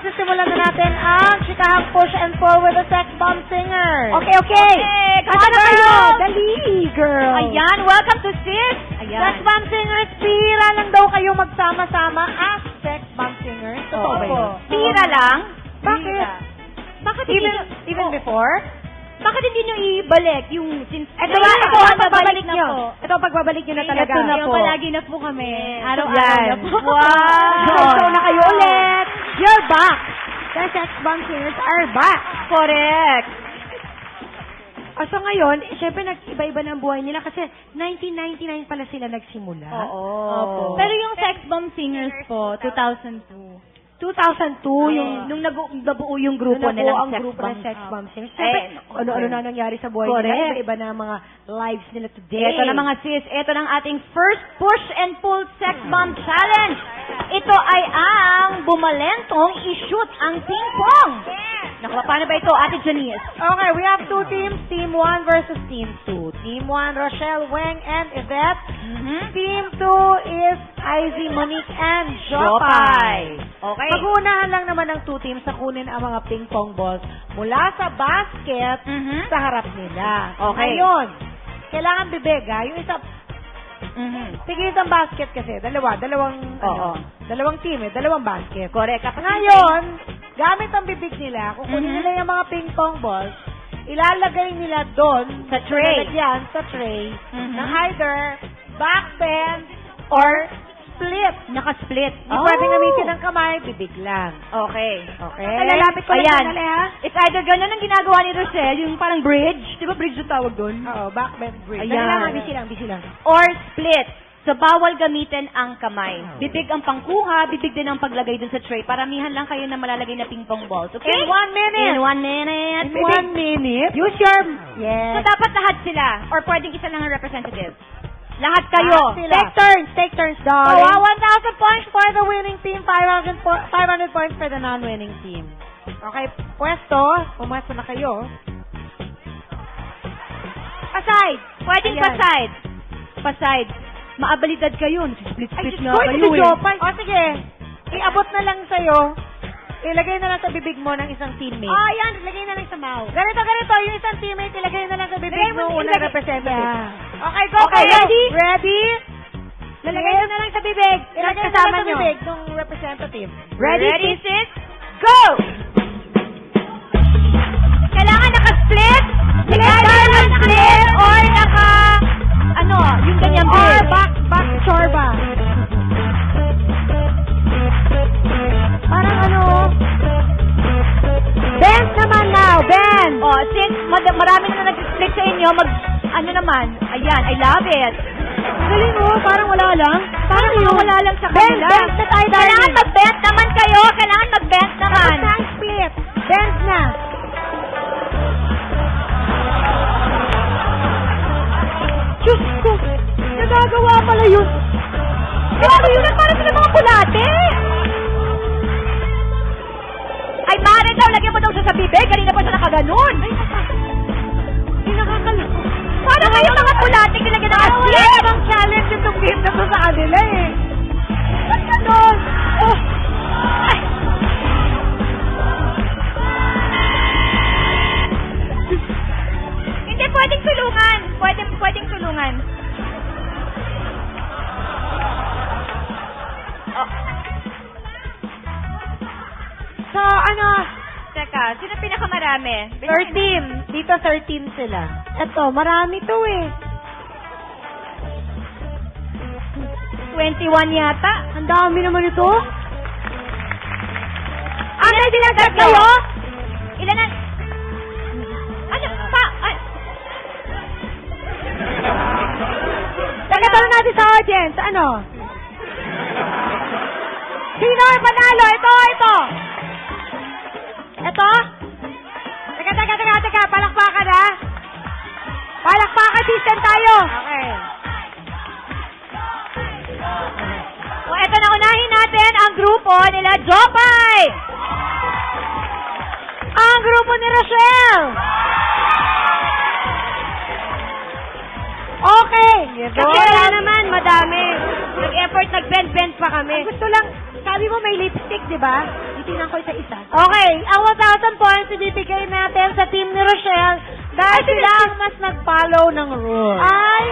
simulan na natin ang chikahang push and pull with the sex bomb singers. Okay. Kanta na kayo. Dali, girl. Ayan, welcome to Sis. Ayan. Sex bomb singers, pira lang daw kayo magsama-sama as sex bomb singers. Totoo ba yun? Pira lang? Bakit? Bakit Even before? Bakit hindi nyo ibalik yung... Ito ang pagbabalik nyo. Ito ang pagbabalik nyo na talaga. Ito na po. Palagi na po kami. Araw-araw Yan. na po. Wow! So na kayo ulit. You're back. The sex bomb singers are back. Correct. So ngayon, syempre nag-iba-iba na ang buhay nila kasi 1999 pala sila nagsimula. Oo. Pero yung sex bomb singers po, 2002. 2002, Nung nabuo yung grupo nung nilang ang sex grupo bomb. ng sex bomb singers. Syempre, ano-ano na nangyari sa buhay Correct. nila. Iba-iba na ang mga lives nila today. Ito na mga sis, ito ng ating first push and pull sex bomb challenge. Ito ay ang bumalentong i-shoot ang ping-pong. Naku, paano ba ito, Ate Janice? Okay, we have two teams. Team 1 versus Team 2. Team 1, Rochelle, Weng, and Yvette. Team 2 is Izzy, Monique, and Jopay. Okay. Mag-uunahan lang naman ng two teams sa kunin ang mga ping-pong balls mula sa basket sa harap nila. Okay. Ngayon, kailangan bibig, ha? Yung isa, tigil isang basket kasi. Dalawang team, dalawang basket. Correct. Kapag Ngayon, gamit ang bibig nila, kukunin nila yung mga ping-pong balls, ilalagay nila doon Sa tray. lalagyan sa tray ng either backbend or split. naka-split. Hindi pwedeng gamitin ng kamay, bibig lang. Okay. Okay? Lalapit ko lang Ayan. sandali, ha? It's either ganun ang ginagawa ni Rochelle, yung parang bridge. Di ba bridge yung tawag doon? Oo, backbend bridge. Ayan. Busy lang. Or split. So, bawal gamitin ang kamay. Bibig ang pangkuha, bibig din ang paglagay dun sa tray. Paramihan lang kayo na malalagay na ping-pong balls. Okay? In 1 minute. In 1 minute. In 1 minute. Use your... Yes. So, dapat lahat sila. Or pwedeng isa lang ang representative. Lahat kayo. Take turns, Oh, darling. 1,000 points for the winning team, 500 points for the non-winning team. Okay, pumwesto na kayo. Paside. Pwedeng Ayan. paside. Paside. Maabalidad kayo. Split-split na kayo si eh. Jopay. O sige, iabot na lang sa'yo. Ilagay na lang sa bibig mo ng isang teammate. Yan. Ilagay na lang sa mouth. Ganito, yung isang teammate, ilagay na lang sa bibig ng unang representative. Yeah. Okay, go Okay, kayo. ready? Ready? Lalagay na lang sa bibig. Ilagay na Kasama lang sa nyo. bibig ng representative. Ready, sis? Go! Kailangan naka-split? Kailangan naka-split or yung ganyang Or big? back chorba. Parang bend naman now, bend. Since marami na nag-split sa inyo, ayan, I love it. Galing parang wala lang. Parang wala lang sa Bend kanila. na tayo, darling. Kailangan mag-bend naman kayo. Kailangan mag-bend naman. Tapos na ang split. Bend na. Diyos ko, nagagawa pala yun. Grabe yun, para sila mga kulate. Ay, mare daw, lagyan mo daw siya sa bibig. Kanina pa siya nakaganon. Ay, nakakaloko. Paano kayo mga kulate nilagyan ng Wala asin? namang challenge itong game na to sa kanila eh. Ba't ganon? Ay. Hindi, pwedeng tulungan. Pwedeng tulungan. So, Teka, sino pinakamarami? 13. Dito 13 sila. Eto, marami to eh. 21 yata. Ang dami naman ito. Ilan dinagat kayo? Ilan na... Tagatanong natin sa audience, Sino ang panalo? Ito. Ito? Teka. Palakpakan ha. Palakpakan system tayo. Okay. Eto na, unahin natin ang grupo nila Jopay. Ang grupo ni Rochelle. Okay. Kasi wala naman, madami. Nag-effort, nag-bend-bend pa kami. Gusto lang, sabi mo may lipstick, di ba? tinan ko isa-isa. Okay, ang 1,000 points ibibigay natin sa team ni Rochelle dahil sila ang mas nag-follow ng rules. Ay,